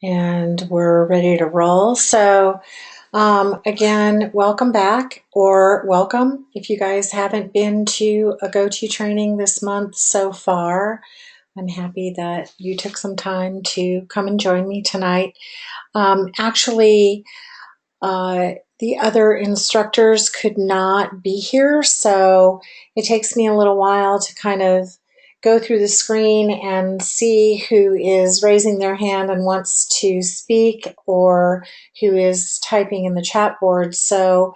And we're ready to roll. So again, welcome back, or welcome if you guys haven't been to a go-to training this month so far. I'm happy that you took some time to come and join me tonight. Actually, the other instructors could not be here, so it takes me a little while to kind of go through the screen and see who is raising their hand and wants to speak or who is typing in the chat board. So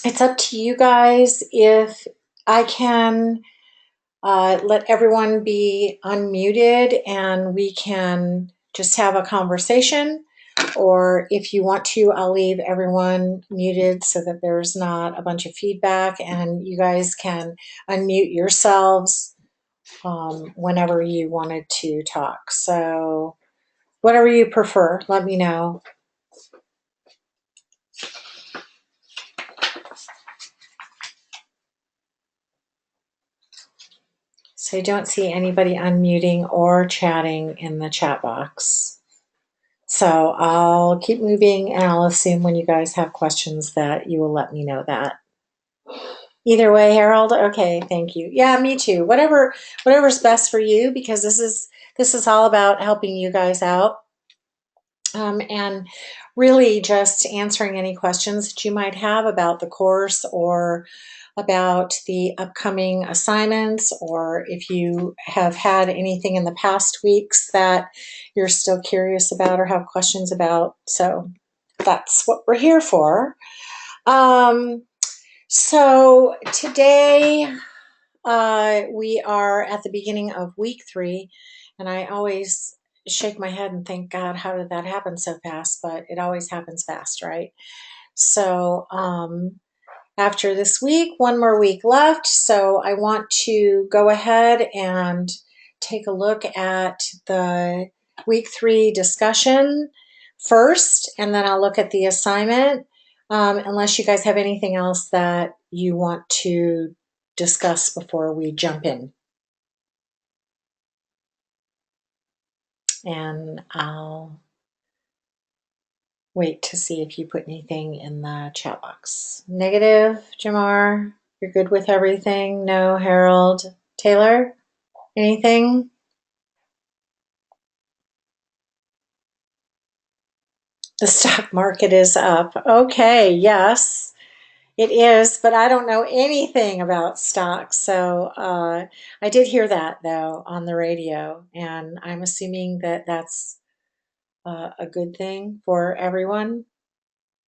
it's up to you guys if I can let everyone be unmuted and we can just have a conversation. Or if you want to, I'll leave everyone muted so that there's not a bunch of feedback and you guys can unmute yourselves whenever you wanted to talk. So whatever you prefer, let me know. So I don't see anybody unmuting or chatting in the chat box. So I'll keep moving and I'll assume when you guys have questions that you will let me know that. Either way, Harold, okay, thank you. Yeah, me too. Whatever's best for you, because this is all about helping you guys out. And really just answering any questions that you might have about the course or about the upcoming assignments, or if you have had anything in the past weeks that you're still curious about or have questions about. So that's what we're here for. So today we are at the beginning of week 3, and I always shake my head and think, God, how did that happen so fast? But it always happens fast, right? So after this week, one more week left. So I want to go ahead and take a look at the week 3 discussion first, and then I'll look at the assignment, unless you guys have anything else that you want to discuss before we jump in. And I'll wait to see if you put anything in the chat box. Negative, Jamar? You're good with everything? No, Harold? Taylor? Anything? The stock market is up. Okay, yes, it is, but I don't know anything about stocks. So I did hear that, though, on the radio, and I'm assuming that that's a good thing for everyone.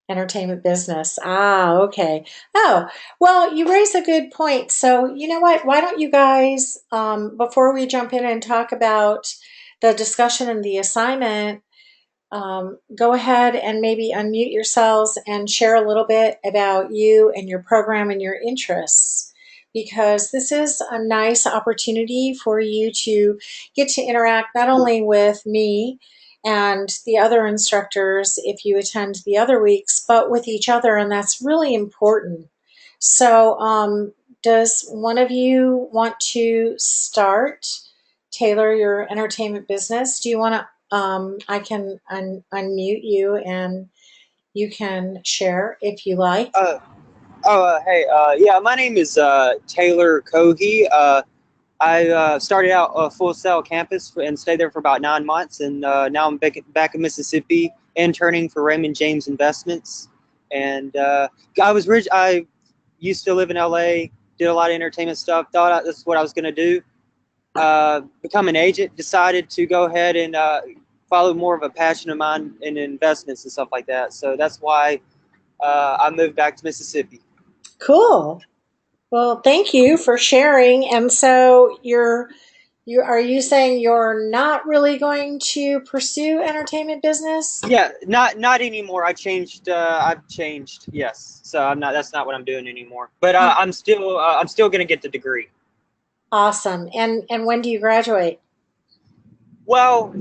Entertainment business. Ah, okay. Oh, well, you raise a good point. So you know what? Why don't you guys, before we jump in and talk about the discussion and the assignment, go ahead and maybe unmute yourselves and share a little bit about you and your program and your interests, because this is a nice opportunity for you to get to interact not only with me and the other instructors if you attend the other weeks, but with each other, and that's really important. So does one of you want to start? Taylor, your entertainment business. Do you want to I can unmute you and you can share if you like. Hey, yeah, my name is Taylor Cohey. I started out Full Sail campus and stayed there for about 9 months, and now I'm back in Mississippi interning for Raymond James Investments. And I used to live in LA, did a lot of entertainment stuff, thought that's what I was going to do. Become an agent, decided to go ahead and follow more of a passion of mine in investments and stuff like that. So that's why I moved back to Mississippi. Cool. Well, thank you for sharing. And so are you saying you're not really going to pursue entertainment business? Yeah, not anymore. I've changed. Yes. So I'm not. That's not what I'm doing anymore. But I'm still going to get the degree. Awesome. And when do you graduate? Well,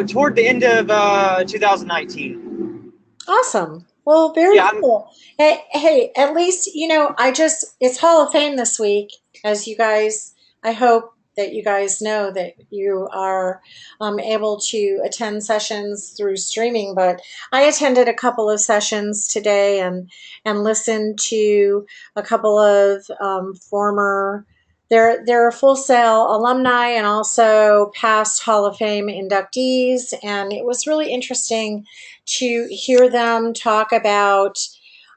toward the end of 2019. Awesome. Well, very cool. Hey, at least, it's Hall of Fame this week, as you guys, I hope that you guys know that you are able to attend sessions through streaming. But I attended a couple of sessions today and listened to a couple of former. They're Full Sail alumni and also past Hall of Fame inductees, and it was really interesting to hear them talk about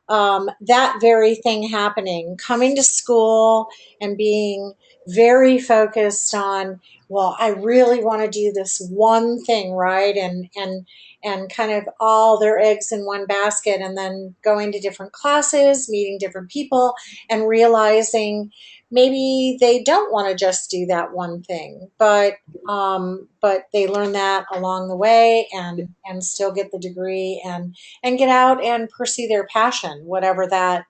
that very thing happening, coming to school and being very focused on, well, I really want to do this one thing, right? And kind of all their eggs in one basket, and then going to different classes, meeting different people, and realizing maybe they don't want to just do that one thing, but they learn that along the way and still get the degree and get out and pursue their passion, whatever that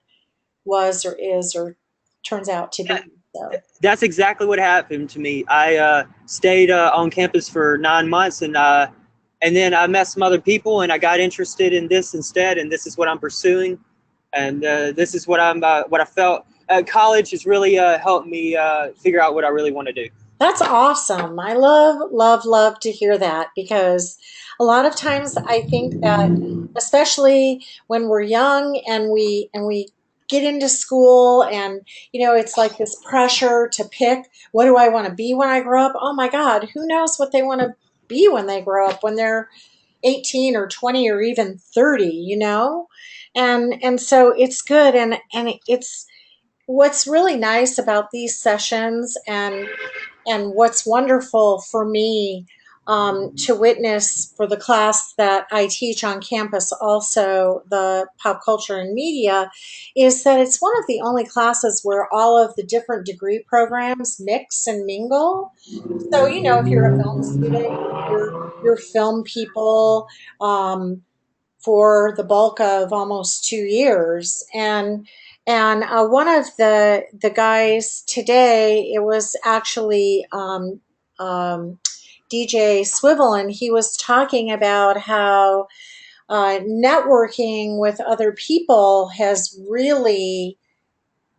was or is or turns out to be. So That's exactly what happened to me. I stayed on campus for 9 months, and then I met some other people, and I got interested in this instead, and this is what I'm pursuing, and this is what I felt. College has really helped me figure out what I really want to do. that's awesome. I love, love, love to hear that because a lot of times I think that especially when we're young and we get into school and it's like this pressure to pick what do I want to be when I grow up? Oh my God, who knows what they want to be when they grow up when they're 18 or 20 or even 30, and so it's good and it's what's really nice about these sessions and what's wonderful for me to witness for the class that I teach on campus, also the pop culture and media, is that it's one of the only classes where all of the different degree programs mix and mingle. So, if you're a film student, you're film people. For the bulk of almost 2 years. And one of the guys today, it was actually DJ Swivel, and he was talking about how networking with other people has really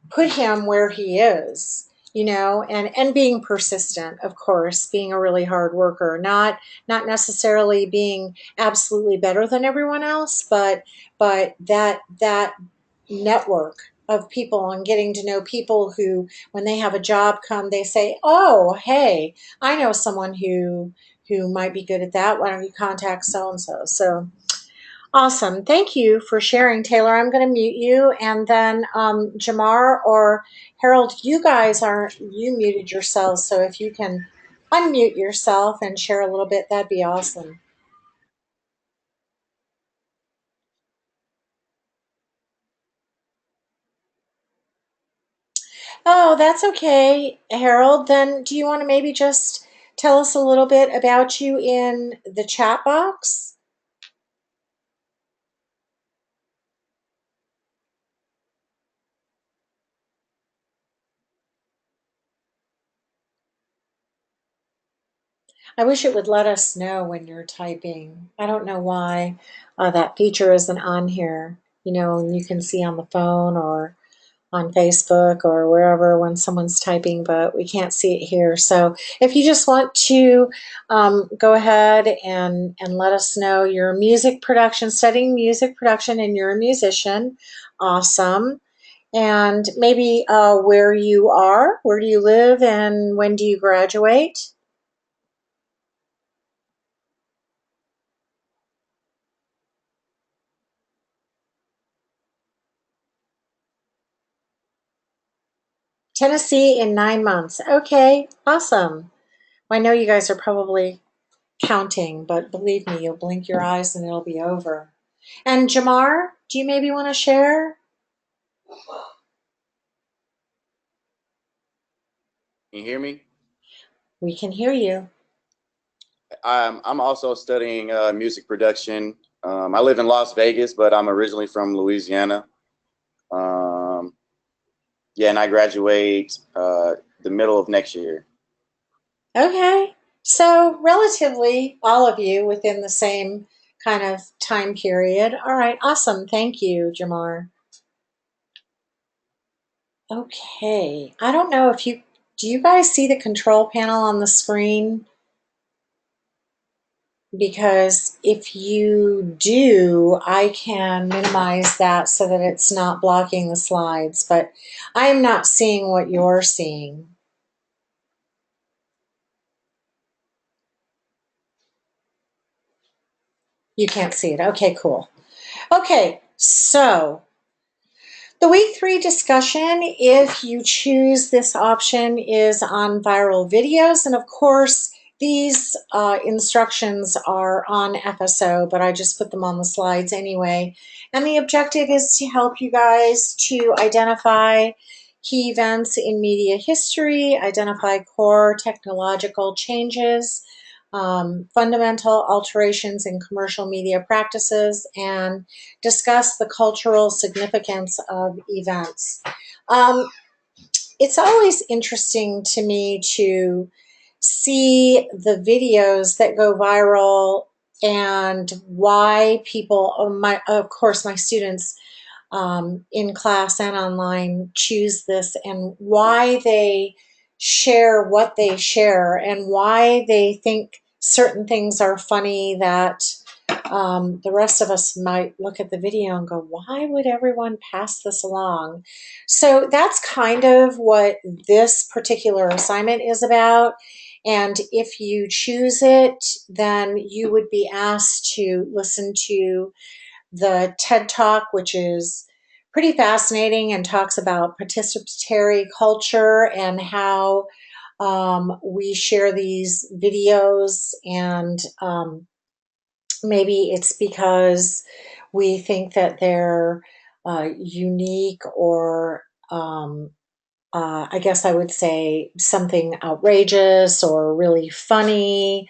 put him where he is, and being persistent, of course, being a really hard worker, not necessarily being absolutely better than everyone else, but that network of people and getting to know people who, when they have a job come, they say, oh, hey, I know someone who might be good at that. Why don't you contact so and so? So awesome. Thank you for sharing, Taylor. I'm going to mute you. And then Jamar or Harold, you guys aren't, you muted yourselves. So if you can unmute yourself and share a little bit, that'd be awesome. Oh, that's okay, Harold. Then do you want to maybe just tell us a little bit about you in the chat box? I wish it would let us know when you're typing. I don't know why that feature isn't on here. And you can see on the phone or on Facebook or wherever when someone's typing, but we can't see it here. So if you just want to go ahead and let us know your music production, studying music production, and you're a musician, awesome. And maybe where you are, where do you live, and when do you graduate? Tennessee in 9 months. Okay, awesome. Well, I know you guys are probably counting, but believe me, you'll blink your eyes and it'll be over. And Jamar, do you maybe want to share? Can you hear me? We can hear you. I'm also studying music production. I live in Las Vegas, but I'm originally from Louisiana. Um, yeah, and I graduate the middle of next year. Okay. So, relatively, all of you within the same kind of time period. All right, awesome. Thank you, Jamar. Okay. I don't know if you Do you guys see the control panel on the screen? Because if you do, I can minimize that so that it's not blocking the slides, but I am not seeing what you're seeing. You can't see it. Okay, cool. Okay, so the week 3 discussion, if you choose this option, is on viral videos. And of course, these instructions are on FSO, but I just put them on the slides anyway. And the objective is to help you guys to identify key events in media history, identify core technological changes, fundamental alterations in commercial media practices, and discuss the cultural significance of events. It's always interesting to me to see the videos that go viral and why people, of course, my students in class and online choose this, and why they share what they share, and why they think certain things are funny that the rest of us might look at the video and go, why would everyone pass this along? So that's kind of what this particular assignment is about. And if you choose it, then you would be asked to listen to the TED Talk, which is pretty fascinating and talks about participatory culture and how we share these videos, and maybe it's because we think that they're unique, or I guess I would say something outrageous or really funny.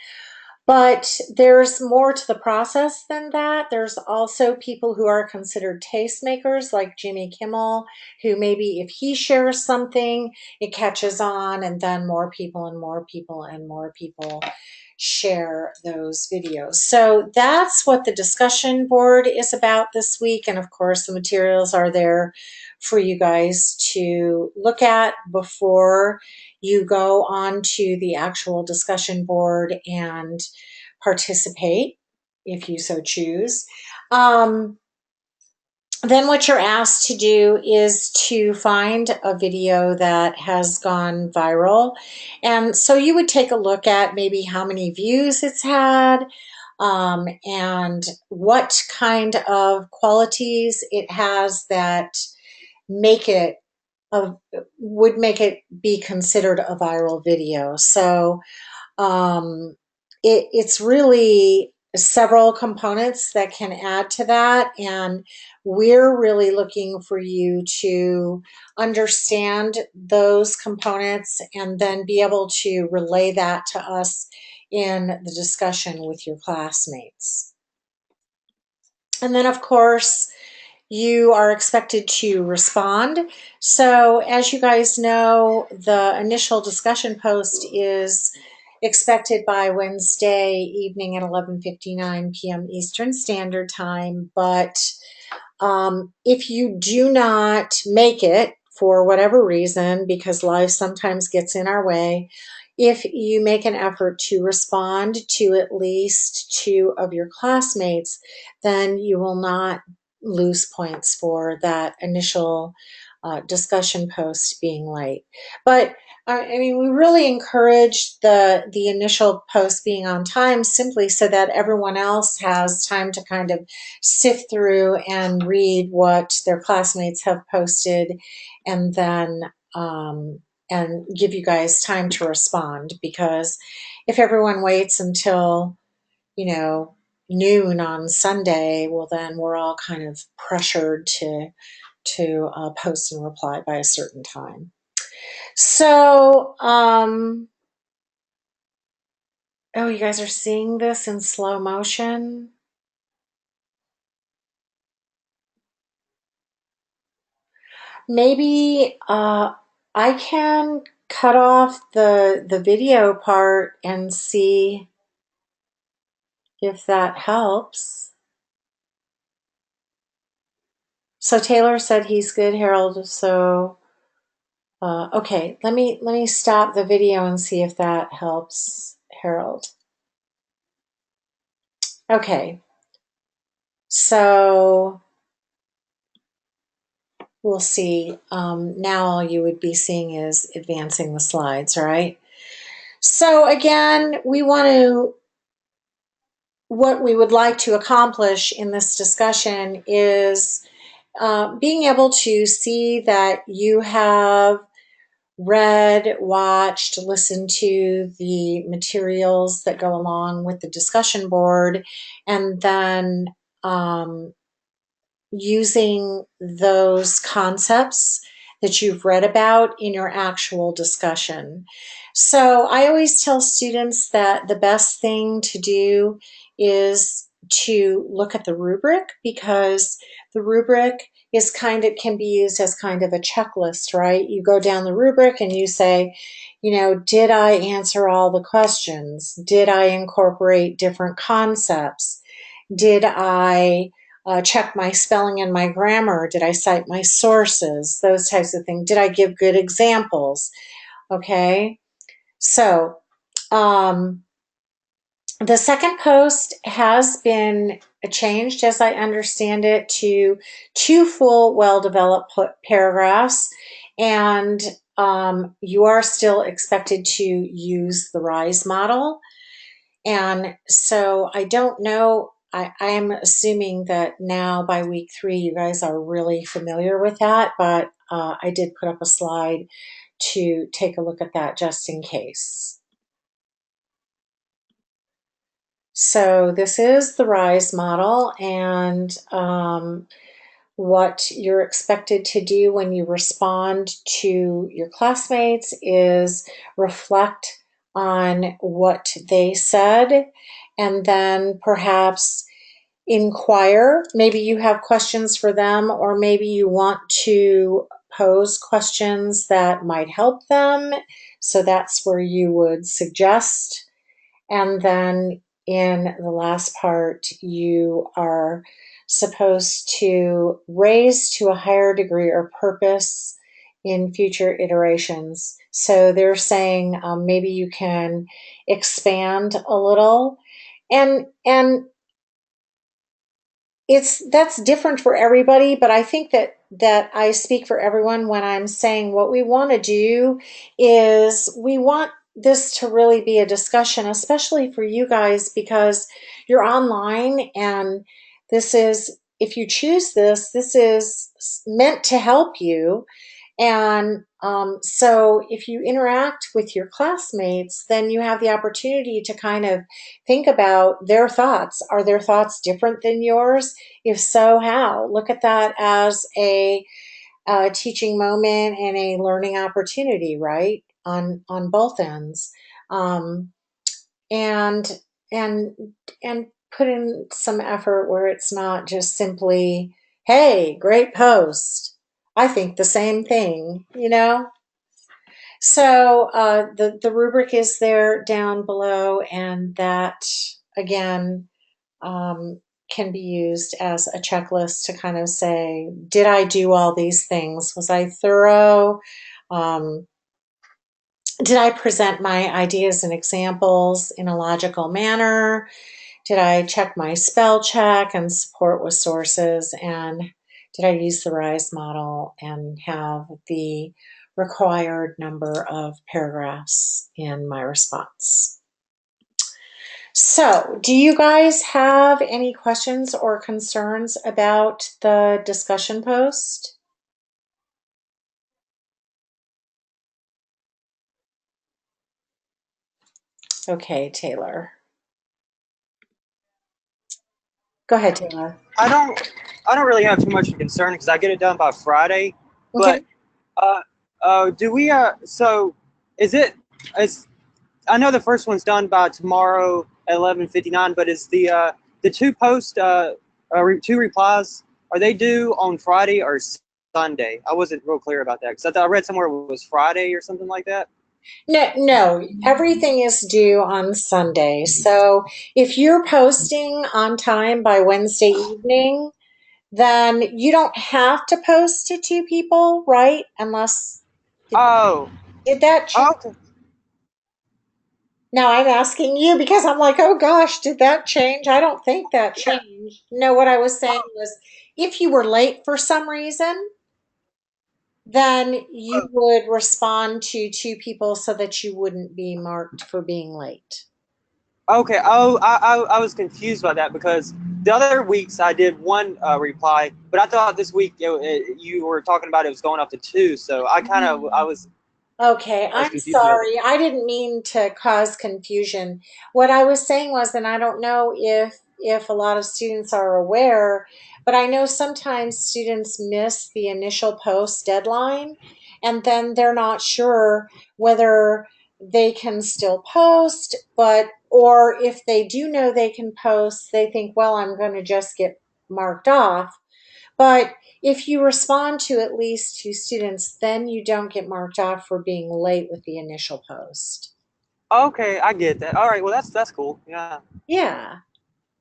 But there's more to the process than that. There's also people who are considered tastemakers, like Jimmy Kimmel, who maybe if he shares something, it catches on, and then more people and more people and more people share those videos. So that's what the discussion board is about this week. And of course, the materials are there for you guys to look at before you go on to the actual discussion board and participate if you so choose. Then what you're asked to do is to find a video that has gone viral. And so you would take a look at maybe how many views it's had, and what kind of qualities it has that make it would make it be considered a viral video. So it's really several components that can add to that, and we're really looking for you to understand those components and then be able to relay that to us in the discussion with your classmates. And then, of course, you are expected to respond. So as you guys know, the initial discussion post is expected by Wednesday evening at 11:59 p.m. Eastern Standard Time. But if you do not make it for whatever reason, because life sometimes gets in our way, if you make an effort to respond to at least 2 of your classmates, then you will not lose points for that initial discussion post being late. But I mean, we really encourage the initial post being on time, simply so that everyone else has time to kind of sift through and read what their classmates have posted, and then and give you guys time to respond. Because if everyone waits until, noon on Sunday, well, then we're all kind of pressured to post and reply by a certain time. So, oh, you guys are seeing this in slow motion? Maybe I can cut off the video part and see if that helps. So Taylor said he's good, Harold. So Okay, let me stop the video and see if that helps, Harold. Okay, so we'll see. Now all you would be seeing is advancing the slides, right? So again, what we would like to accomplish in this discussion is being able to see that you have read, watched, listened to the materials that go along with the discussion board, and then using those concepts that you've read about in your actual discussion. So I always tell students that the best thing to do is to look at the rubric, because the rubric can be used as kind of a checklist, right? You go down the rubric and you say, did I answer all the questions? Did I incorporate different concepts? Did I check my spelling and my grammar? Did I cite my sources? Those types of things. Did I give good examples? Okay. So the second post has been changed, as I understand it, to 2 full, well-developed paragraphs, and you are still expected to use the RISE model. And so I don't know, I am assuming that now by week 3, you guys are really familiar with that, but I did put up a slide to take a look at that just in case. So this is the RISE model, and what you're expected to do when you respond to your classmates is reflect on what they said, and then perhaps inquire. Maybe you have questions for them, or maybe you want to pose questions that might help them. So that's where you would suggest. And then in the last part, you are supposed to raise to a higher degree or purpose in future iterations. So they're saying maybe you can expand a little, and that's different for everybody, but I think that I speak for everyone when I'm saying what we want to do is we want this to really be a discussion, especially for you guys, because you're online, and if you choose this is meant to help you. And so if you interact with your classmates, then you have the opportunity to kind of think about their thoughts. Are their thoughts different than yours? If so, how? Look at that as a teaching moment and a learning opportunity, right? On both ends. And and and put in some effort where it's not just simply, hey, great post, I think the same thing. So the rubric is there down below, and that again can be used as a checklist to kind of say, did I do all these things? Was I thorough? Did I present my ideas and examples in a logical manner? Did I check my spell check and support with sources? And did I use the RISE model and have the required number of paragraphs in my response? So, do you guys have any questions or concerns about the discussion post? Okay, Taylor. Go ahead, Taylor. I don't really have too much of concern because I get it done by Friday. Okay. But do we so is I know the first one's done by tomorrow at 11:59, but is the 2 post 2 replies, are they due on Friday or Sunday? I wasn't real clear about that because I read somewhere it was Friday or something like that. No, everything is due on Sunday. So if you're posting on time by Wednesday evening, then you don't have to post to 2 people, right? Unless Oh, Did that change? okay. Now I'm asking you because I'm like, oh gosh, did that change? I don't think that Yeah. changed. No, what I was saying was if you were late for some reason, then you would respond to two people so that you wouldn't be marked for being late. Okay. Oh, I was confused by that because the other weeks I did one reply, but I thought this week you were talking about it was going up to two. So Okay, I was I'm confused about it. sorry. I didn't mean to cause confusion. What I was saying was, and I don't know if a lot of students are aware, but I know sometimes students miss the initial post deadline and then they're not sure whether they can still post, but or if they do know they can post, they think, well, I'm going to just get marked off. But if you respond to at least two students, then you don't get marked off for being late with the initial post. Okay, I get that. All right. Well, that's cool. Yeah. Yeah.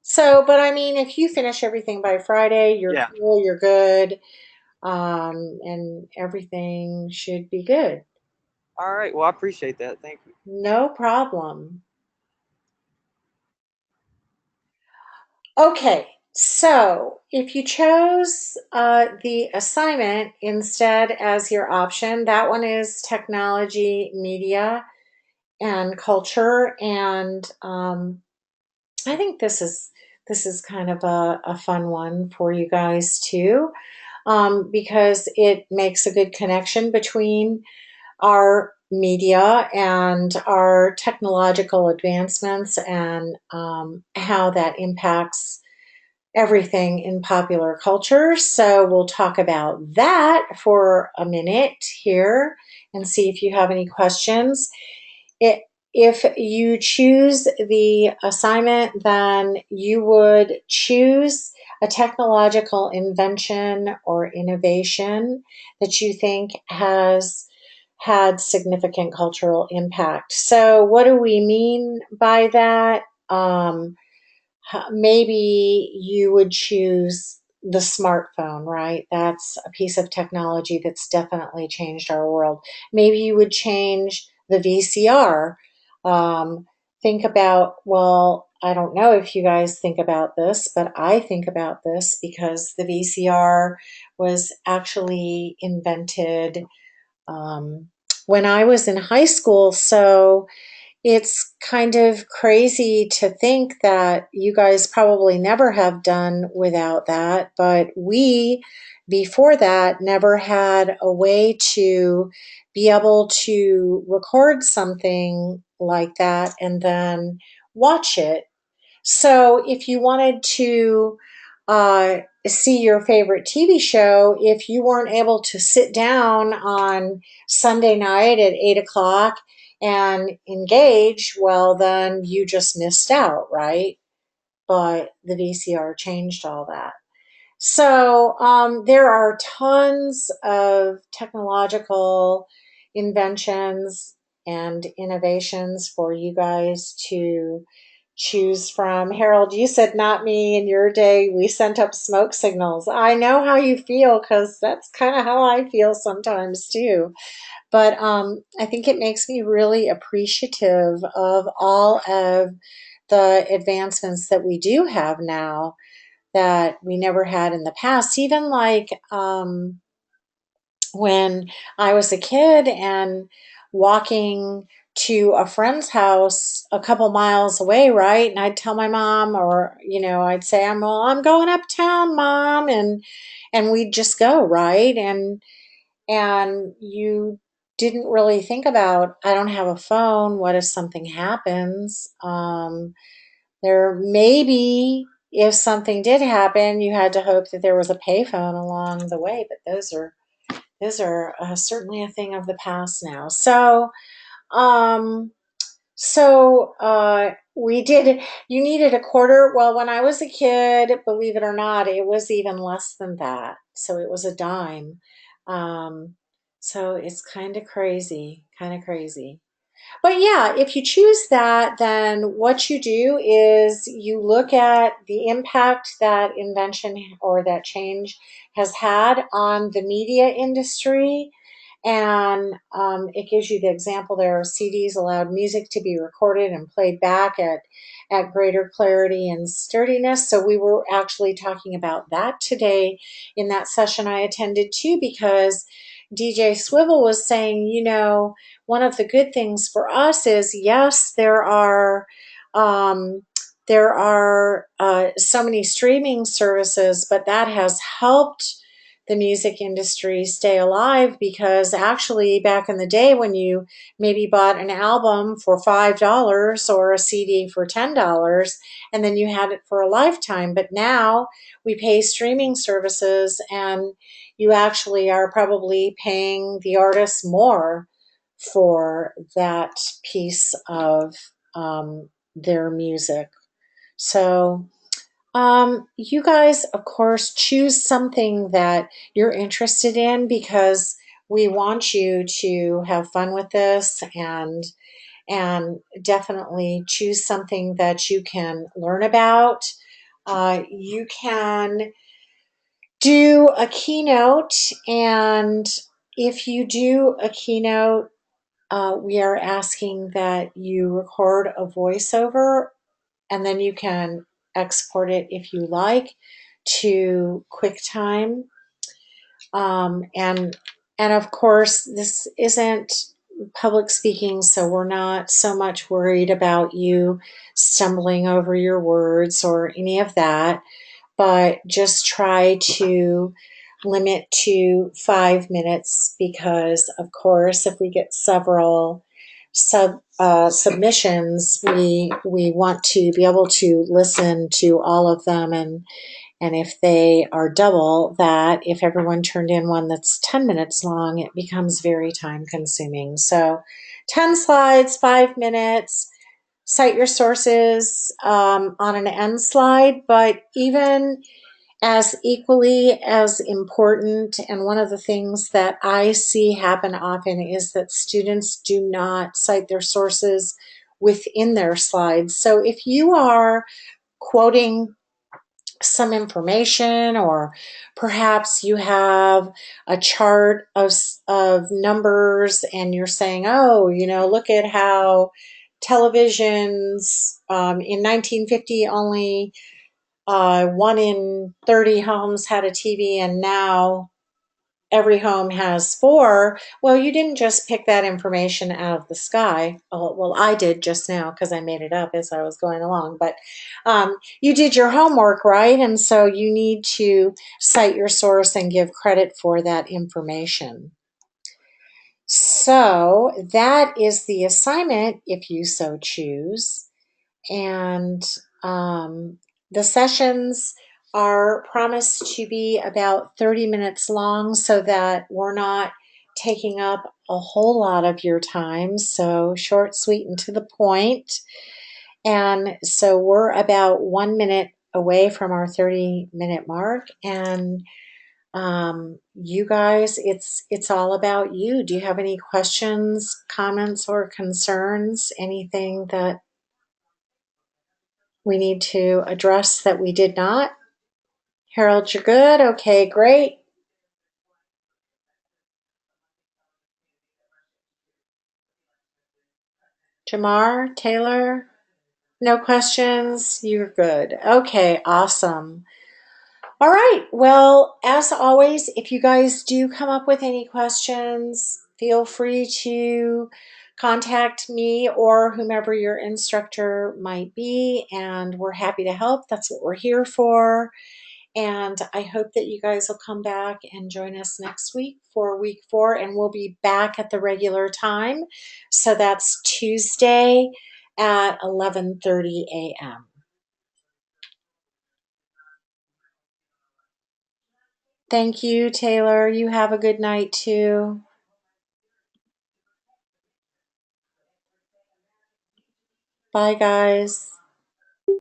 So, but I mean, if you finish everything by Friday, you're Yeah. cool, you're good, and everything should be good. All right. Well, I appreciate that. Thank you. No problem. Okay, so if you chose the assignment instead as your option, that one is technology, media, and culture. And I think this is kind of a fun one for you guys too, because it makes a good connection between our media and our technological advancements and how that impacts everything in popular culture. So we'll talk about that for a minute here and see if you have any questions. It, if you choose the assignment, then you would choose a technological invention or innovation that you think has had significant cultural impact. So, what do we mean by that? Maybe you would choose the smartphone, right? That's a piece of technology that's definitely changed our world. Maybe you would change the VCR. Think about, well, I don't know if you guys think about this, but I think about this because the VCR was actually invented when I was in high school. So it's kind of crazy to think that you guys probably never have done without that, but we, before that, never had a way to be able to record something like that and then watch it. So if you wanted to see your favorite TV show, if you weren't able to sit down on Sunday night at 8 o'clock and engage, well, then you just missed out, right? But the VCR changed all that. So there are tons of technological inventions and innovations for you guys to choose from. Harold, you said not me in your day. We sent up smoke signals. I know how you feel because that's kind of how I feel sometimes too. But I think it makes me really appreciative of all of the advancements that we do have now that we never had in the past. Even like when I was a kid and walking to a friend's house a couple miles away, right? And I'd tell my mom, or I'd say, I'm going uptown, mom," and we'd just go, right? And you didn't really think about, I don't have a phone. What if something happens? There maybe if something did happen, you had to hope that there was a payphone along the way, but those are certainly a thing of the past now. Um, we did. You needed a quarter. Well, when I was a kid, believe it or not, it was even less than that. So it was a dime. Um, so it's kind of crazy, kind of crazy. But yeah, if you choose that, then what you do is you look at the impact that invention or that change has had on the media industry, And it gives you the example there. CDs allowed music to be recorded and played back at greater clarity and sturdiness. So we were actually talking about that today in that session I attended too, because DJ Swivel was saying, one of the good things for us is, yes, there are so many streaming services, but that has helped the music industry stay alive, because actually back in the day when you maybe bought an album for $5 or a CD for $10, and then you had it for a lifetime, but now we pay streaming services and you actually are probably paying the artist more for that piece of their music. So you guys, of course, choose something that you're interested in, because we want you to have fun with this, and definitely choose something that you can learn about. You can do a keynote, and if you do a keynote, we are asking that you record a voiceover, and then you can export it if you like to QuickTime. And of course, this isn't public speaking, so we're not so much worried about you stumbling over your words or any of that, but just try to limit to 5 minutes, because of course if we get several submissions, we want to be able to listen to all of them, and if they are double that, if everyone turned in one that's 10 minutes long, it becomes very time consuming. So 10 slides, 5 minutes. Cite your sources on an end slide, but even as equally as important, and one of the things that I see happen often, is that students do not cite their sources within their slides. So if you are quoting some information, or perhaps you have a chart of numbers and you're saying, oh, look at how televisions in 1950 only 1 in 30 homes had a TV, and now every home has 4. Well, you didn't just pick that information out of the sky. Well, I did just now because I made it up as I was going along, but you did your homework, right? And so you need to cite your source and give credit for that information. So that is the assignment if you so choose. And the sessions are promised to be about 30 minutes long, so that we're not taking up a whole lot of your time. So short, sweet, and to the point. And so we're about 1 minute away from our 30-minute mark. And you guys, it's all about you. Do you have any questions, comments, or concerns? Anything that we need to address that we did not? Harold, you're good? Okay, great. Jamar, Taylor, no questions? You're good. Okay, awesome. All right, well, as always, if you guys do come up with any questions, feel free to contact me or whomever your instructor might be, and we're happy to help. That's what we're here for. And I hope that you guys will come back and join us next week for week 4, and we'll be back at the regular time. So that's Tuesday at 11:30 a.m. Thank you, Taylor. You have a good night too. Bye, guys.